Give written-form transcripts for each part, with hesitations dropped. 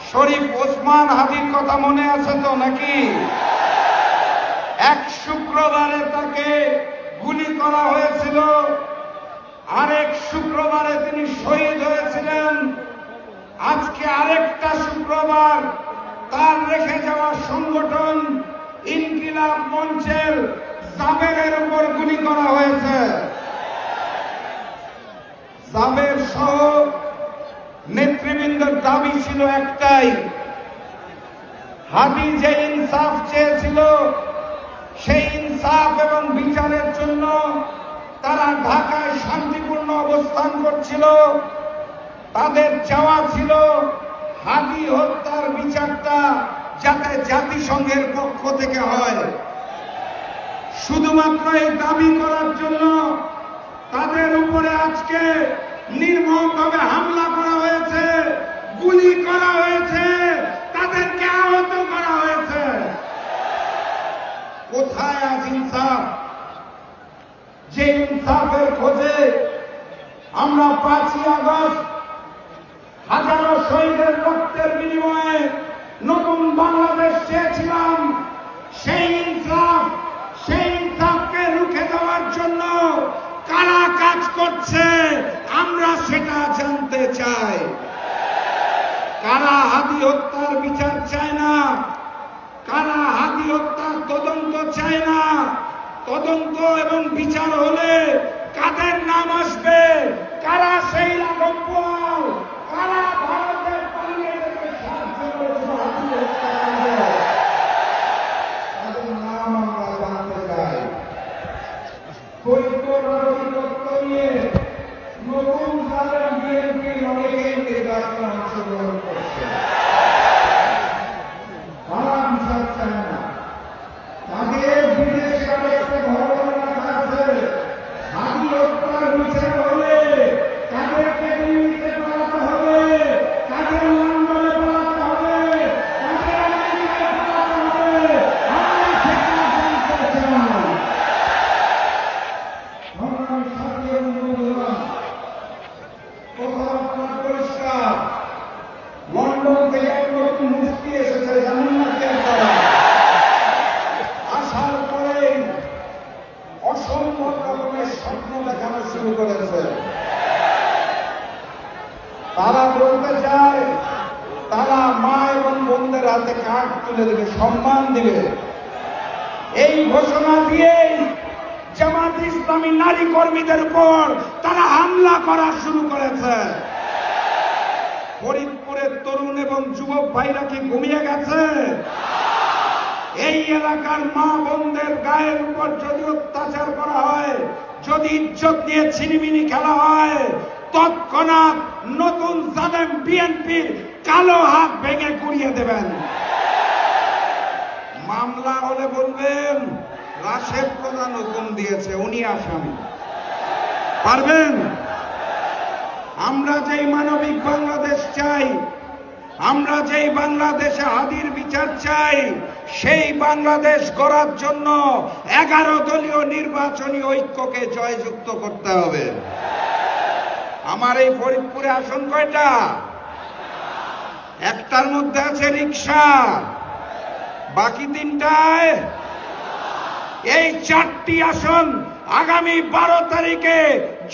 শরীফ ওসমান হাদির কথা মনে আছে তো নাকি? এক শুক্রবারে তাকে গুলি করা হয়েছিল, আরেক শুক্রবারে তিনি শহীদ হয়েছিলেন। আজকে আরেকটা শুক্রবার তার রেখে যাওয়া সংগঠন ইনকিলাব মঞ্চের জাবেরের উপর গুলি করা হয়েছে। জাবের সহ নেতৃবৃন্দের দাবি ছিল একটাই, হাদি যে ইনসাফ চেয়েছিল সেই ইনসাফ এবং বিচারের জন্য তারা ঢাকায় শান্তিপূর্ণ অবস্থান করছিল। তাদের চাওয়া ছিল হাদি হত্যার বিচারটা যাতে জাতিসংঘের পক্ষ থেকে হয়। শুধুমাত্র এই দাবি করার জন্য তাদের উপরে আজকে নির্মমভাবে হামলা করা হয়েছে, গুলি করা হয়েছে, তাদেরকে আহত করা হয়েছে। কোথায় আজ ইনসাফ? যে ইনসাফের খোঁজে আমরা 5ই আগস্ট হাজারো শহীদের রক্তের বিনিময়ে নতুন বাংলাদেশ চেয়েছিলাম, সেই ইনসাফকে রুখে দেওয়ার জন্য কারা কাজ করছে আমরা সেটা জানতে চাই। কারা হাদি হত্যার বিচার চায় না, কারা হাদি হত্যার তদন্ত চায় না, তদন্ত এবং বিচার হলে কাদের নাম আসবে, কারা সেই লাগম্বল, কারা ভারতের পালিয়ে যেতে সাহায্য করেছিল হাদি হত্যা কাণ্ডে, তাদের নাম আমরা জানতে চাই। নতুন সালের বিএনপির অনেকেই নির্বাচনে অংশগ্রহণ করছে, তারা বিচার চায় না। তাদের বিদেশে একটা ঘটনা রাখা আছে, হাদি হত্যার বিচার হলে তাদেরকে দিল্লিতে পালাতে হবে, তাদের লন্ডনে পালাতে হবে, তাদের আমেরিকায় পালাতে হবে। আমরা সেটা জানতে চাই। লন্ডন থেকে এক নতুন মুফতি এসেছে, জানেন না কেন? আসার পরে অসম্ভব রকমের স্বপ্ন দেখানো শুরু করেছে। তারা বলতে চায় তারা মা এবং বোনদের হাতে কার্ড তুলে দেবে, সম্মান দিবে। এই ঘোষণা দিয়েই জামাত ইসলামী নারী কর্মীদের উপর তারা হামলা করা শুরু করেছে। ফরিদপুরের তরুণ এবং যুবক ভাইরা কি ঘুমিয়ে গেছে? এই এলাকার মা বোনদের গায়ের উপর যদি অত্যাচার করা হয়, যদি ইজ্জত নিয়ে ছিনিমিনি খেলা হয়, তৎক্ষণাৎ নতুন জালেম বিএনপির কালো হাত ভেঙে গুড়িয়ে দেবেন। মামলা হলে বলবেন রাশেদ প্রধান হুকুম দিয়েছে, উনি আসামি। পারবেন? আমরা যেই মানবিক বাংলাদেশ চাই, আমরা যেই বাংলাদেশে হাদির বিচার চাই, সেই বাংলাদেশ গড়ার জন্য 11 দলীয় নির্বাচনী ঐক্যকে জয়যুক্ত করতে হবে। আমার এই ফরিদপুরে আসন কয়টা? একটার মধ্যে আছে রিক্সা, বাকি 3টায়। এই 4টি আসন আগামী 12 তারিখে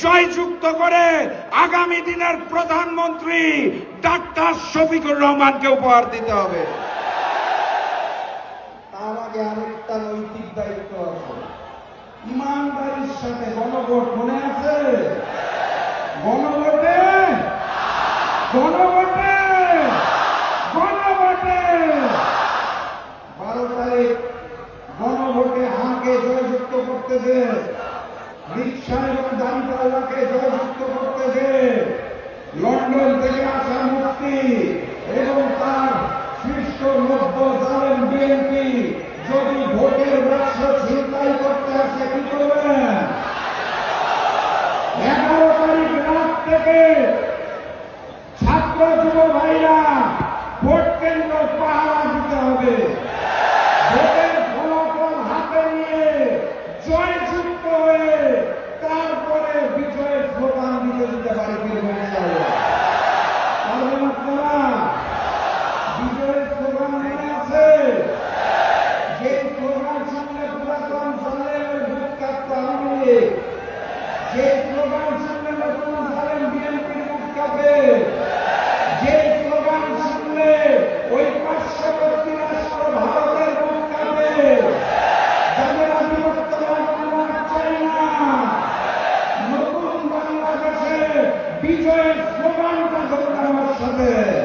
জয়যুক্ত করে আগামী দিনের প্রধানমন্ত্রী ডাক্তার শফিকুর রহমানকে উপহার দিতে হবে। তার আগে আরেকটা নৈতিক দায়িত্ব আছে, ইমানদারির সাথে গণভোট। মনে আছে? গণভোটে 12 তারিখ গণভোটে হাঁকে জয়যুক্ত করতেছে, রিক্সা এবং দাঁড়িপাল্লাকে জয়যুক্ত করতেছে। লন্ডন থেকে আসা মুফতি এবং তার শীর্ষ নব্য জালেম বিএনপি যদি ভোটের বাক্স ছিনতাই করতে আসে কি করবেন? 11 তারিখ রাত থেকে ছাত্র যুব ভাইরা ভোট কেন্দ্র পাহারা দিতে হবে। ভোটের ফলাফল হাতে নিয়ে জয়যুক্ত হয়ে তারপরে বিজয়ের স্লোগান দিতে পারে। পারবেন আপনারা? যে স্লোগান শুনলে ওই পার্শ্ববর্তী রাষ্ট্র ভারতের বুক কাঁপে, যাদের আধিপত্য আমরা চাই না। নতুন বাংলাদেশে বিজয়ের স্লোগানটা ধরুন আমার সাথে।